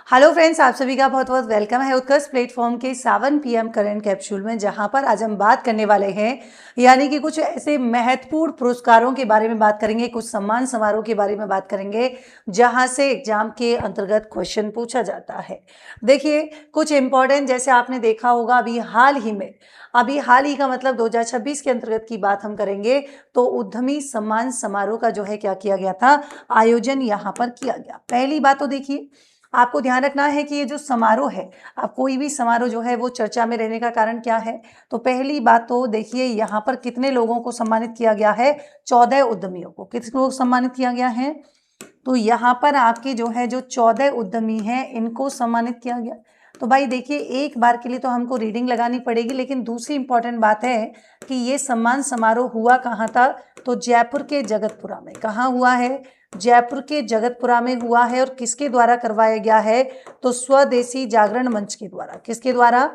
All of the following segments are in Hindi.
हेलो फ्रेंड्स, आप सभी का बहुत बहुत वेलकम है उत्कर्ष प्लेटफॉर्म के 7 PM करंट कैप्सूल में, जहां पर आज हम बात करने वाले हैं यानी कि कुछ ऐसे महत्वपूर्ण पुरस्कारों के बारे में बात करेंगे, कुछ सम्मान समारोह के बारे में बात करेंगे जहां से एग्जाम के अंतर्गत क्वेश्चन पूछा जाता है। देखिए, कुछ इंपॉर्टेंट, जैसे आपने देखा होगा अभी हाल ही का मतलब 2026 के अंतर्गत की बात हम करेंगे तो उद्यमी सम्मान समारोह का जो है क्या किया गया था, आयोजन यहाँ पर किया गया। पहली बात तो देखिए, आपको ध्यान रखना है कि ये जो समारोह है, अब कोई भी समारोह जो है वो चर्चा में रहने का कारण क्या है, तो पहली बात तो देखिए यहाँ पर कितने लोगों को सम्मानित किया गया है, 14 उद्यमियों को। किसको सम्मानित किया गया है, तो यहाँ पर आपके जो है जो 14 उद्यमी हैं इनको सम्मानित किया गया। तो भाई देखिए, एक बार के लिए तो हमको रीडिंग लगानी पड़ेगी, लेकिन दूसरी इंपॉर्टेंट बात है कि ये सम्मान समारोह हुआ कहाँ था, तो जयपुर के जगतपुरा में। कहाँ हुआ है, जयपुर के जगतपुरा में हुआ है। और किसके द्वारा करवाया गया है, तो स्वदेशी जागरण मंच के द्वारा। किसके द्वारा,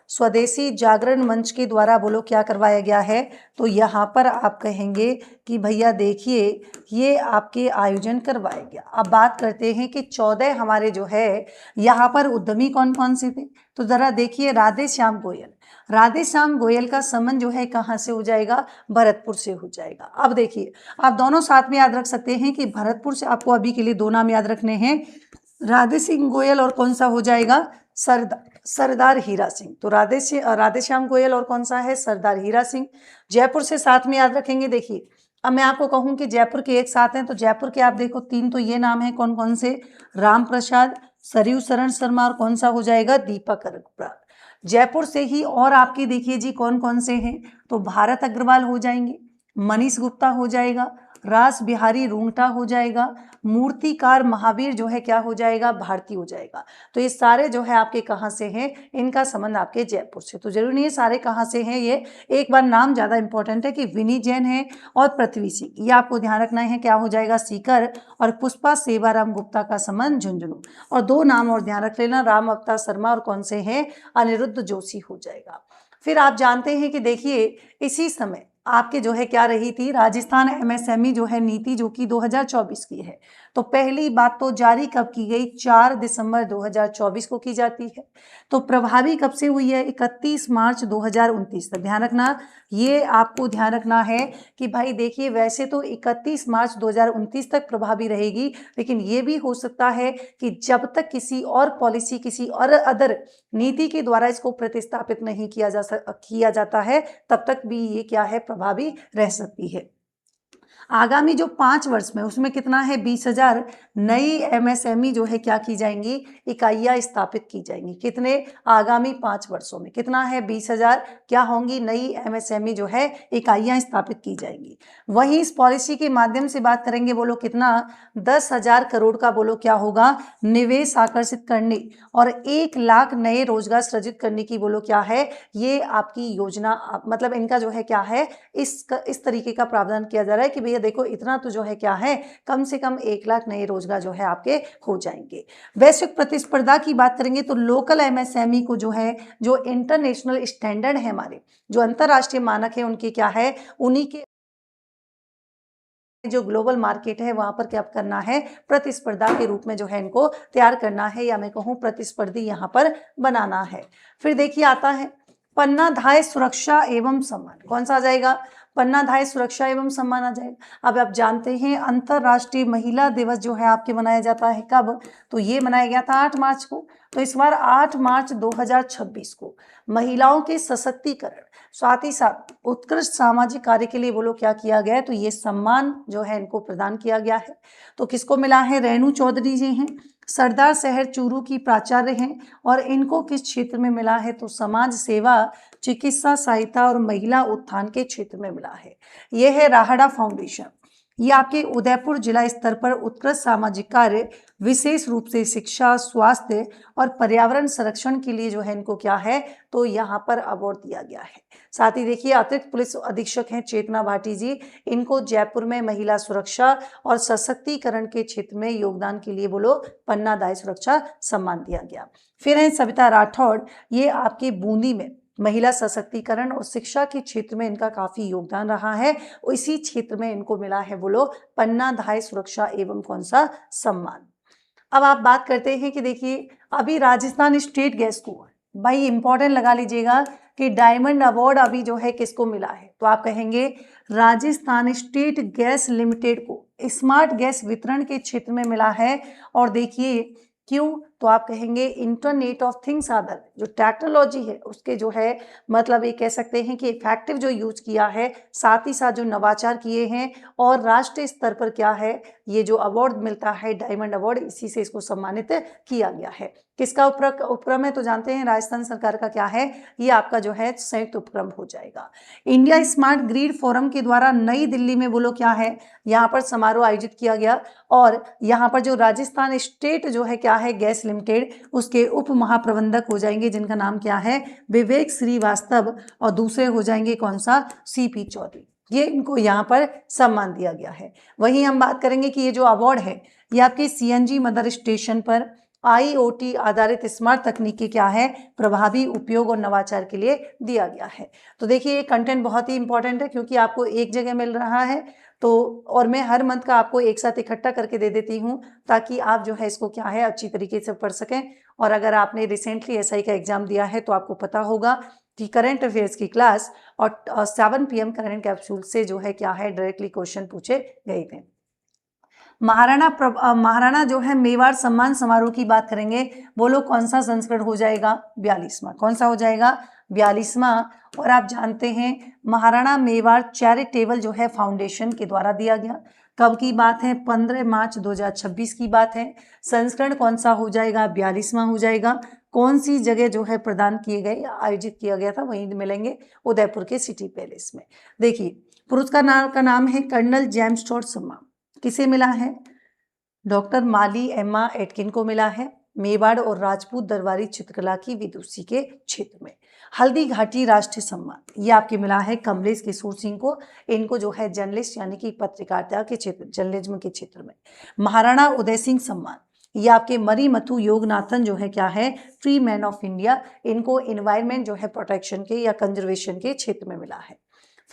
स्वदेशी जागरण मंच के द्वारा बोलो क्या करवाया गया है, तो यहाँ पर आप कहेंगे कि भैया देखिए ये आपके आयोजन करवाया गया। अब बात करते हैं कि 14 हमारे जो है यहाँ पर उद्यमी कौन कौन से थे, तो जरा देखिए, राधे श्याम गोयल का संबंध जो है कहाँ से हो जाएगा, भरतपुर से हो जाएगा। अब देखिए, आप दोनों साथ में याद रख सकते हैं कि भरतपुर से आपको अभी के लिए दो नाम याद रखने हैं, राधे सिंह गोयल और कौन सा हो जाएगा, सरदार हीरा सिंह। तो राधे श्याम गोयल और कौन सा है, सरदार हीरा सिंह। जयपुर से साथ में याद रखेंगे। देखिए, अब मैं आपको कहूं कि जयपुर के एक साथ हैं, तो जयपुर के आप देखो तीन, तो ये नाम है कौन कौन से, राम प्रसाद, सरयू शरण शर्मा और कौन सा हो जाएगा, दीपक अग्रवाल। जयपुर से ही और आपके देखिए जी कौन कौन से हैं, तो भारत अग्रवाल हो जाएंगे, मनीष गुप्ता हो जाएगा, रास बिहारी रूंगटा हो जाएगा, मूर्तिकार महावीर जो है क्या हो जाएगा, भारती हो जाएगा। तो ये सारे जो है आपके कहाँ से हैं, इनका संबंध आपके जयपुर से। तो जरूरी नहीं है सारे कहाँ से हैं, ये एक बार नाम ज्यादा इंपॉर्टेंट है कि विनी जैन है और पृथ्वी सिंह, ये आपको ध्यान रखना है, क्या हो जाएगा, सीकर। और पुष्पा सेवाराम गुप्ता का संबंध झुंझुनू। और दो नाम और ध्यान रख लेना, राम अवतार शर्मा और कौन से हैं, अनिरुद्ध जोशी हो जाएगा। फिर आप जानते हैं कि देखिए, इसी समय आपके जो है क्या रही थी, राजस्थान MSME जो है नीति, जो कि 2024 की है। तो पहली बात तो जारी कब की गई, 4 दिसंबर 2024 को की जाती है। तो प्रभावी कब से हुई है, 31 मार्च 2029 तक। ध्यान रखना, ये आपको ध्यान रखना है कि भाई देखिए, वैसे तो 31 मार्च 2029 तक प्रभावी रहेगी, लेकिन ये भी हो सकता है कि जब तक किसी और पॉलिसी, किसी और अदर नीति के द्वारा इसको प्रतिस्थापित नहीं किया जाता है, तब तक भी ये क्या है, प्रभावी रह सकती है। आगामी जो 5 वर्ष में, उसमें कितना है, 20,000 नई MSME जो है क्या की जाएंगी, इकाइयां स्थापित की जाएंगी। कितने, आगामी 5 वर्षों में कितना है, 20,000 क्या होंगी, नई MSME जो है इकाइयां स्थापित की जाएंगी। वहीं इस पॉलिसी के माध्यम से बात करेंगे, बोलो कितना, 10,000 करोड़ का बोलो क्या होगा, निवेश आकर्षित करने और 1 लाख नए रोजगार सृजित करने की बोलो क्या है, ये आपकी योजना, मतलब इनका जो है क्या है, इस तरीके का प्रावधान किया जा रहा है कि भैया देखो, इतना तो जो है क्या है, कम से कम 1 लाख नए रोजगार जो है आपके हो जाएंगे। वैश्विक प्रतिस्पर्धा की बात करेंगे तो लोकल MSME को जो है, जो इंटरनेशनल स्टैंडर्ड है, हमारे जो अंतरराष्ट्रीय मानक है उनके क्या है, उन्हीं के जो ग्लोबल मार्केट है वहां पर क्या करना है, प्रतिस्पर्धा के रूप में जो है इनको तैयार करना है, या मैं कहूं प्रतिस्पर्धी यहां पर बनाना है। फिर देखिए आता है पन्ना धाय सुरक्षा एवं सम्मान। कौन सा आ जाएगा, पन्ना धाय सुरक्षा एवं सम्मान आ जाएगा। अब आप जानते हैं अंतरराष्ट्रीय महिला दिवस जो है आपके मनाया जाता है कब, तो ये मनाया गया था 8 मार्च को। तो इस बार 8 मार्च 2026 को महिलाओं के सशक्तिकरण, साथ ही साथ उत्कृष्ट सामाजिक कार्य के लिए बोलो क्या किया गया है, तो ये सम्मान जो है इनको प्रदान किया गया है। तो किसको मिला है, रेणु चौधरी जी हैं, सरदार शहर चूरू की प्राचार्य हैं। और इनको किस क्षेत्र में मिला है, तो समाज सेवा, चिकित्सा सहायता और महिला उत्थान के क्षेत्र में मिला है। यह है राहड़ा फाउंडेशन। ये आपके उदयपुर जिला स्तर पर उत्कृष्ट सामाजिक कार्य, विशेष रूप से शिक्षा, स्वास्थ्य और पर्यावरण संरक्षण के लिए जो है इनको क्या है, तो यहाँ पर अवार्ड दिया गया है। साथ ही देखिए, अतिरिक्त पुलिस अधीक्षक हैं चेतना भाटी जी, इनको जयपुर में महिला सुरक्षा और सशक्तिकरण के क्षेत्र में योगदान के लिए बोलो पन्ना दाय सुरक्षा सम्मान दिया गया। फिर है सविता राठौड़, ये आपके बूंदी में महिला सशक्तिकरण और शिक्षा के क्षेत्र में इनका काफी योगदान रहा है, इसी क्षेत्र में इनको मिला है बोलो पन्ना धाय सुरक्षा एवं कौन सा सम्मान। अब आप बात करते हैं कि देखिए अभी राजस्थान स्टेट गैस को, भाई इंपॉर्टेंट लगा लीजिएगा कि डायमंड अवार्ड अभी जो है किसको मिला है, तो आप कहेंगे राजस्थान स्टेट गैस लिमिटेड को स्मार्ट गैस वितरण के क्षेत्र में मिला है। और देखिए क्यों, तो आप कहेंगे इंटरनेट ऑफ थिंग्स आदर जो टेक्नोलॉजी है उसके जो है मतलब ये कह सकते हैं कि इफेक्टिव जो यूज किया है, साथ ही साथ जो नवाचार किए हैं और राष्ट्रीय स्तर पर क्या है ये जो अवार्ड मिलता है डायमंड अवार्ड, इसी से इसको सम्मानित किया गया है। किसका उपक्रम है, तो जानते हैं राजस्थान सरकार का क्या है, ये आपका जो है संयुक्त उपक्रम हो जाएगा। इंडिया स्मार्ट ग्रिड फोरम के द्वारा नई दिल्ली में बोलो क्या है, यहाँ पर समारोह आयोजित किया गया और यहाँ पर जो राजस्थान स्टेट जो है क्या है गैस लिमिटेड, उसके उप महाप्रबंधक हो जाएंगे जिनका नाम क्या है विवेक श्रीवास्तव, और दूसरे हो जाएंगे कौन सा, सीपी चौधरी। ये इनको यहाँ पर सम्मान दिया गया है। वहीं हम बात करेंगे कि ये जो अवार्ड है ये आपके सीएनजी मदर स्टेशन पर आईओटी आधारित स्मार्ट तकनीकी क्या है प्रभावी उपयोग और नवाचार के लिए दिया गया है। तो देखिए ये कंटेंट बहुत ही इंपॉर्टेंट है क्योंकि आपको एक जगह मिल रहा है, तो और मैं हर मंथ का आपको एक साथ इकट्ठा करके दे देती हूँ ताकि आप जो है इसको क्या है अच्छी तरीके से पढ़ सकें। और अगर आपने रिसेंटली एसआई का एग्जाम दिया है तो आपको पता होगा कि करंट अफेयर्स की क्लास और 7 PM करंट कैप्सूल से जो है क्या है डायरेक्टली क्वेश्चन पूछे गए थे। महाराणा जो है मेवाड़ सम्मान समारोह की बात करेंगे, बोलो कौन सा संस्करण हो जाएगा, 42वां। कौन सा हो जाएगा, 42वां। और आप जानते हैं महाराणा मेवाड़ चैरिटेबल जो है फाउंडेशन के द्वारा दिया गया। कब की बात है, 15 मार्च 2026 की बात है। संस्करण कौन सा हो जाएगा, 42वां हो जाएगा। कौन सी जगह जो है प्रदान किए गए आयोजित किया गया था, वहीं मिलेंगे उदयपुर के सिटी पैलेस में। देखिए पुरस्कार का नाम है कर्नल जेम्स टॉड सम्मान। किसे मिला है, डॉक्टर माली एम्मा एटकिन को मिला है। मेवाड़ और राजपूत दरबारी चित्रकला की विदुषी के क्षेत्र में। हल्दी घाटी राष्ट्रीय सम्मान ये आपके मिला है कमलेश किशोर सिंह को, इनको जो है जर्नलिस्ट यानी कि पत्रकारिता के क्षेत्र जर्नलिज्म के क्षेत्र में। महाराणा उदय सिंह सम्मान ये आपके मरीमथु योगनाथन जो है क्या है फ्री मैन ऑफ इंडिया, इनको इन्वायरमेंट जो है प्रोटेक्शन के या कंजर्वेशन के क्षेत्र में मिला है।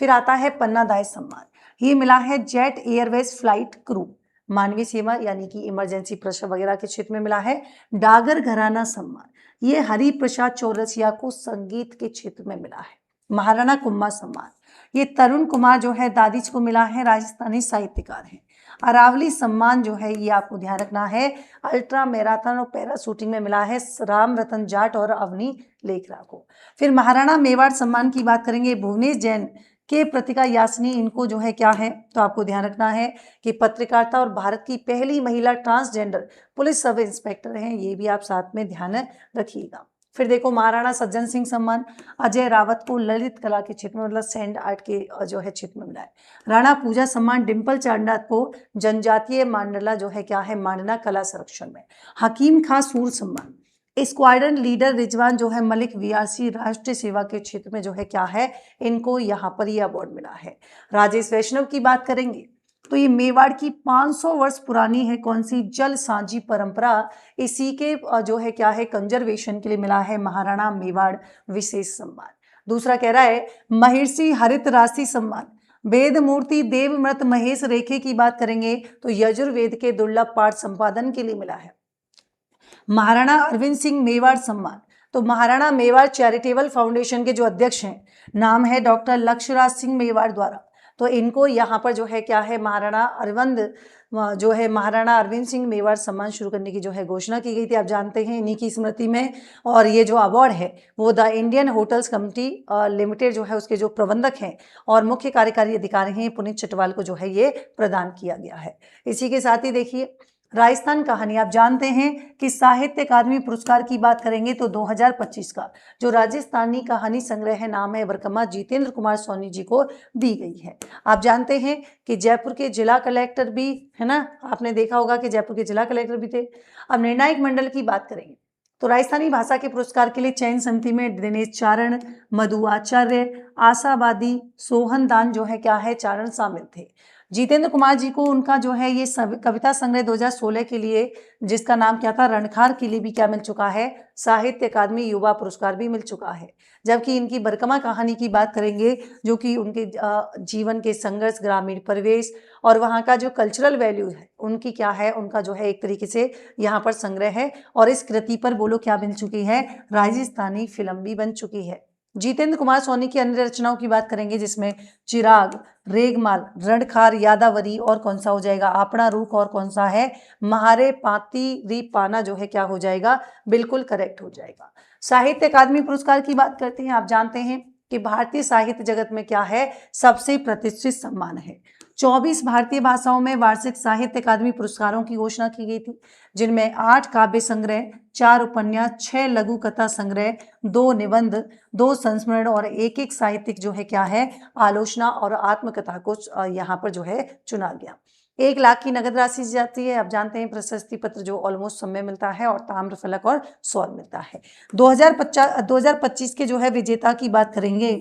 फिर आता है पन्ना दाय सम्मान, ये मिला है जेट एयरवेज फ्लाइट क्रू मानवीय सेवा यानी कि इमरजेंसी प्रसव वगैरह के क्षेत्र में मिला है। डागर घराना सम्मान ये हरि प्रसाद चौरसिया को संगीत के क्षेत्र में मिला है। महाराणा कुम्भा सम्मान ये तरुण कुमार जो है दादिच को मिला है, राजस्थानी साहित्यकार हैं। अरावली सम्मान जो है ये आपको ध्यान रखना है अल्ट्रा मैराथन और पैरा शूटिंग में मिला है राम रतन जाट और अवनी लेखरा को। फिर महाराणा मेवाड़ सम्मान की बात करेंगे, भुवनेश जैन के प्रतिका यासनी, इनको जो है क्या है तो आपको ध्यान रखना है कि पत्रकारिता और भारत की पहली महिला ट्रांसजेंडर पुलिस सब इंस्पेक्टर हैं, ये भी आप साथ में ध्यान रखिएगा। फिर देखो महाराणा सज्जन सिंह सम्मान अजय रावत को ललित कला के क्षेत्र में मतलब सैंड आर्ट के जो है क्षेत्र में मिला है। राणा पूजा सम्मान डिम्पल चांडात को जनजातीय मांडला जो है क्या है मांडना कला संरक्षण में। हकीम खां सूर सम्मान स्क्वाड्रन लीडर रिजवान जो है मलिक वीआरसी राष्ट्रीय सेवा के क्षेत्र में जो है क्या है इनको यहाँ पर ये अवार्ड मिला है। राजेश वैष्णव की बात करेंगे तो ये मेवाड़ की 500 वर्ष पुरानी है कौन सी जल सांझी परंपरा, इसी के जो है क्या है कंजर्वेशन के लिए मिला है महाराणा मेवाड़ विशेष सम्मान। दूसरा कह रहा है महर्षि हरित राशि सम्मान। वेद मूर्ति देवव्रत महेश रेखे की बात करेंगे तो यजुर्वेद के दुर्लभ पाठ संपादन के लिए मिला है। महाराणा अरविंद सिंह मेवाड़ सम्मान, तो महाराणा मेवाड़ चैरिटेबल फाउंडेशन के जो अध्यक्ष हैं नाम है डॉक्टर लक्ष्यराज सिंह मेवाड़ द्वारा, तो इनको यहाँ पर जो है क्या है महाराणा अरविंद सिंह मेवाड़ सम्मान शुरू करने की जो है घोषणा की गई थी, आप जानते हैं इन्हीं की स्मृति में। और ये जो अवार्ड है वो the Indian hotels committee limited जो है उसके जो प्रबंधक हैं और मुख्य कार्यकारी अधिकारी हैं पुनीत चटवाल को जो है ये प्रदान किया गया है। इसी के साथ ही देखिए राजस्थान कहानी, आप जानते हैं कि साहित्य अकादमी पुरस्कार की बात करेंगे तो 2025 का जो राजस्थानी कहानी संग्रह है नाम है वर्कमा जितेंद्र कुमार सोनी जी को दी गई है। आप जानते हैं कि जयपुर के जिला कलेक्टर भी है ना, आपने देखा होगा कि जयपुर के जिला कलेक्टर भी थे। अब निर्णायक मंडल की बात करेंगे तो राजस्थानी भाषा के पुरस्कार के लिए चयन समिति में दिनेश चारण, मधु आचार्य, आशावादी, सोहन दान जो है क्या है चारण शामिल थे। जितेंद्र कुमार जी को उनका जो है ये कविता संग्रह 2016 के लिए, जिसका नाम क्या था, रणखार, के लिए भी क्या मिल चुका है, साहित्य अकादमी युवा पुरस्कार भी मिल चुका है। जबकि इनकी बरकमा कहानी की बात करेंगे, जो कि उनके जीवन के संघर्ष, ग्रामीण परिवेश और वहाँ का जो कल्चरल वैल्यू है उनकी क्या है, उनका जो है एक तरीके से यहाँ पर संग्रह है। और इस कृति पर बोलो क्या बन चुकी है, राजस्थानी फिल्म भी बन चुकी है। जितेंद्र कुमार सोनी की अन्य रचनाओं की बात करेंगे, जिसमें चिराग, रेगमाल, रणखार, यादावरी और कौन सा हो जाएगा, आपना रूख, और कौन सा है, महारे पाती री पाना, जो है क्या हो जाएगा, बिल्कुल करेक्ट हो जाएगा। साहित्य अकादमी पुरस्कार की बात करते हैं। आप जानते हैं कि भारतीय साहित्य जगत में क्या है, सबसे प्रतिष्ठित सम्मान है। 24 भारतीय भाषाओं में वार्षिक साहित्य अकादमी पुरस्कारों की घोषणा की गई थी, जिनमें 8 काव्य संग्रह, 4 उपन्यास, 6 लघु कथा संग्रह, 2 निबंध, 2 संस्मरण और एक साहित्यिक जो है क्या है, आलोचना और आत्मकथा को यहाँ पर जो है चुना गया। 1 लाख की नगद राशि जाती है। आप जानते हैं प्रशस्ति पत्र जो ऑलमोस्ट सब में मिलता है, और ताम्र फलक और शॉल मिलता है। 2025 के जो है विजेता की बात करेंगे,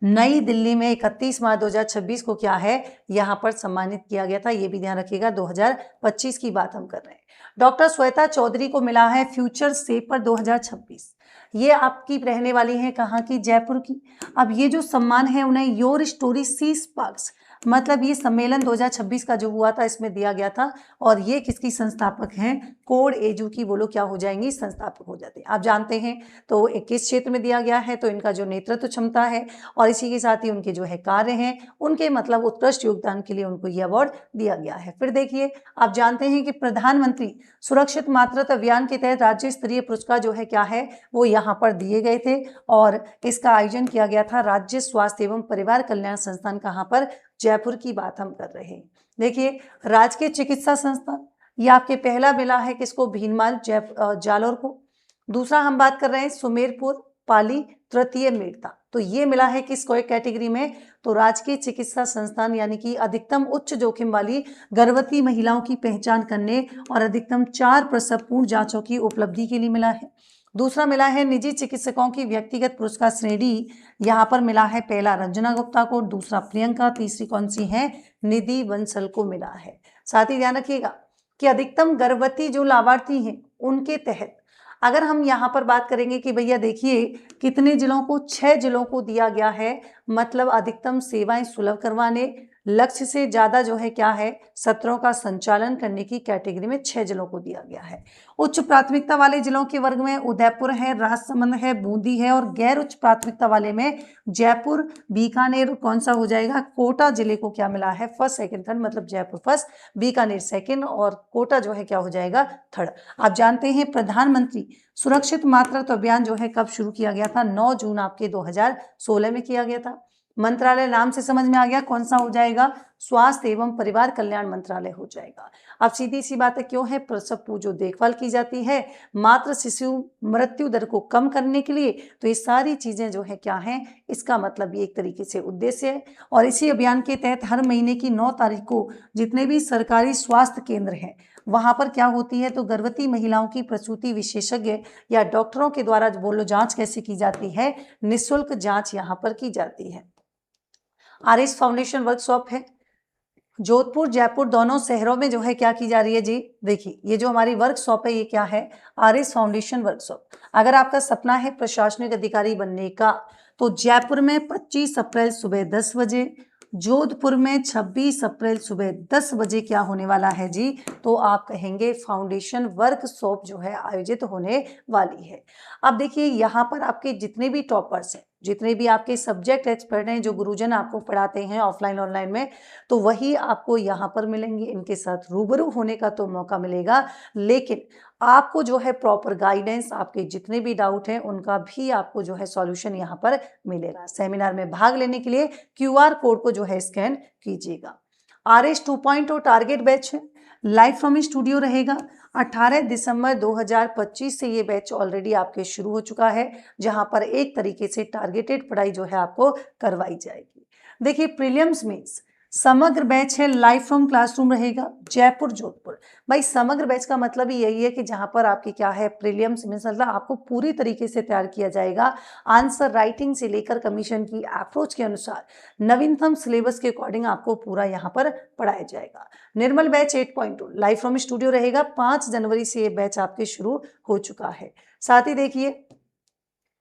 नई दिल्ली में 31 मार्च 2026 को क्या है, यहाँ पर सम्मानित किया गया था। ये भी ध्यान रखिएगा, 2025 की बात हम कर रहे हैं। डॉक्टर श्वेता चौधरी को मिला है फ्यूचर सेपर 2026। ये आपकी रहने वाली है कहाँ की, जयपुर की। अब ये जो सम्मान है उन्हें योर स्टोरी सी स्पार्क्स, मतलब ये सम्मेलन 2026 का जो हुआ था इसमें दिया गया था। और ये किसकी संस्थापक हैं, कोड एजू की, बोलो क्या हो जाएंगी, संस्थापक हो जाते हैं। आप जानते हैं तो किस क्षेत्र में दिया गया है, तो इनका जो नेतृत्व क्षमता है और इसी के साथ ही उनके जो है कार्य हैं, उनके मतलब उत्कृष्ट योगदान के लिए उनको ये अवार्ड दिया गया है। फिर देखिए, आप जानते हैं कि प्रधानमंत्री सुरक्षित मातृत्व अभियान के तहत राज्य स्तरीय पुरस्कार जो है क्या है, वो यहाँ पर दिए गए थे। और इसका आयोजन किया गया था राज्य स्वास्थ्य एवं परिवार कल्याण संस्थान, कहाँ पर, जयपुर की बात हम कर रहे हैं। देखिए, राजकीय चिकित्सा संस्थान, ये आपके पहला मिला है किसको, भीनमाल जालोर को। दूसरा हम बात कर रहे हैं सुमेरपुर पाली, तृतीय मेड़ता। तो ये मिला है किसको, कैटेगरी में, तो राजकीय चिकित्सा संस्थान, यानी कि अधिकतम उच्च जोखिम वाली गर्भवती महिलाओं की पहचान करने और अधिकतम 4 प्रसवपूर्ण जांचों की उपलब्धि के लिए मिला है। दूसरा मिला है निजी चिकित्सकों की व्यक्तिगत पुरस्कार श्रेणी, यहाँ पर मिला है पहला रंजना गुप्ता को, दूसरा प्रियंका, तीसरी कौन सी है, निधि बंसल को मिला है। साथ ही ध्यान रखिएगा कि अधिकतम गर्भवती जो लाभार्थी हैं उनके तहत अगर हम यहाँ पर बात करेंगे कि भैया देखिए कितने जिलों को, 6 जिलों को दिया गया है, मतलब अधिकतम सेवाएं सुलभ करवाने, लक्ष्य से ज्यादा जो है क्या है, सत्रों का संचालन करने की कैटेगरी में 6 जिलों को दिया गया है। उच्च प्राथमिकता वाले जिलों के वर्ग में उदयपुर है, राजसमंद है, बूंदी है, और गैर उच्च प्राथमिकता वाले में जयपुर, बीकानेर, कौन सा हो जाएगा, कोटा जिले को क्या मिला है, फर्स्ट सेकंड थर्ड, मतलब जयपुर फर्स्ट, बीकानेर सेकंड और कोटा जो है क्या हो जाएगा, थर्ड। आप जानते हैं प्रधानमंत्री सुरक्षित मातृत्व अभियान जो है कब शुरू किया गया था, 9 जून आपके 2016 में किया गया था। मंत्रालय नाम से समझ में आ गया, कौन सा हो जाएगा, स्वास्थ्य एवं परिवार कल्याण मंत्रालय हो जाएगा। अब सीधी सी बात है, क्यों है, प्रसव पूर्व जो देखभाल की जाती है, मातृ शिशु मृत्यु दर को कम करने के लिए, तो ये सारी चीजें जो है क्या है, इसका मतलब ये एक तरीके से उद्देश्य है। और इसी अभियान के तहत हर महीने की 9 तारीख को जितने भी सरकारी स्वास्थ्य केंद्र हैं वहां पर क्या होती है, तो गर्भवती महिलाओं की प्रसूति विशेषज्ञ या डॉक्टरों के द्वारा बोलो जांच कैसे की जाती है, निःशुल्क जांच यहाँ पर की जाती है। आरएस फाउंडेशन वर्कशॉप है, जोधपुर जयपुर दोनों शहरों में जो है क्या की जा रही है जी, देखिए ये जो हमारी वर्कशॉप है ये क्या है, आरएस फाउंडेशन वर्कशॉप। अगर आपका सपना है प्रशासनिक अधिकारी बनने का, तो जयपुर में 25 अप्रैल सुबह 10 बजे, जोधपुर में 26 अप्रैल सुबह 10 बजे क्या होने वाला है जी, तो आप कहेंगे फाउंडेशन वर्कशॉप जो है आयोजित होने वाली है। अब देखिए यहाँ पर आपके जितने भी टॉपर्स हैं, जितने भी आपके सब्जेक्ट एक्सपर्ट हैं, जो गुरुजन आपको पढ़ाते हैं ऑफलाइन ऑनलाइन में, तो वही आपको यहाँ पर मिलेंगे। इनके साथ रूबरू होने का तो मौका मिलेगा, लेकिन आपको जो है प्रॉपर गाइडेंस, आपके जितने भी डाउट हैं उनका भी आपको जो है सॉल्यूशन यहाँ पर मिलेगा। सेमिनार में भाग लेने के लिए QR कोड को जो है स्कैन कीजिएगा। RS 2.0 टारगेट बैच है, लाइव फ्रॉम स्टूडियो रहेगा। 18 दिसंबर 2025 से ये बैच ऑलरेडी आपके शुरू हो चुका है, जहां पर एक तरीके से टारगेटेड पढ़ाई जो है आपको करवाई जाएगी। देखिए प्रीलिम्स मीन्स समग्र बैच है, लाइव फ्रॉम क्लासरूम रहेगा जयपुर जोधपुर। भाई समग्र बैच का मतलब ही यही है कि जहां पर आपकी क्या है, प्रीलिम्स में मतलब आपको पूरी तरीके से तैयार किया जाएगा, आंसर राइटिंग से लेकर कमीशन की अप्रोच के अनुसार नवीनतम सिलेबस के अकॉर्डिंग आपको पूरा यहाँ पर पढ़ाया जाएगा। निर्मल बैच 8.2 लाइव फ्रॉम स्टूडियो रहेगा। 5 जनवरी से ये बैच आपके शुरू हो चुका है। साथ ही देखिए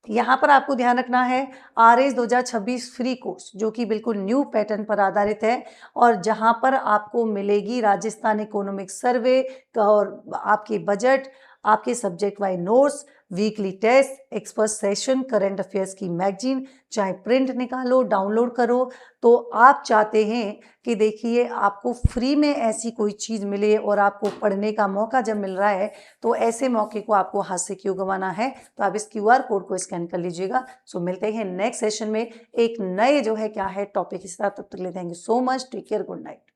यहाँ पर आपको ध्यान रखना है, RS 2026 फ्री कोर्स जो कि बिल्कुल न्यू पैटर्न पर आधारित है और जहाँ पर आपको मिलेगी राजस्थान इकोनॉमिक सर्वे और आपके बजट, आपके subject wise notes, weekly test, expert session, current affairs की मैगजीन, चाहे प्रिंट निकालो डाउनलोड करो। तो आप चाहते हैं कि देखिए आपको फ्री में ऐसी कोई चीज़ मिले और आपको पढ़ने का मौका जब मिल रहा है तो ऐसे मौके को आपको हाथ से क्यों गंवाना है। तो आप इस QR कोड को स्कैन कर लीजिएगा। सो मिलते हैं नेक्स्ट सेशन में एक नए जो है क्या है टॉपिक के साथ। तब तक के लिए thank you so much, take care, good night.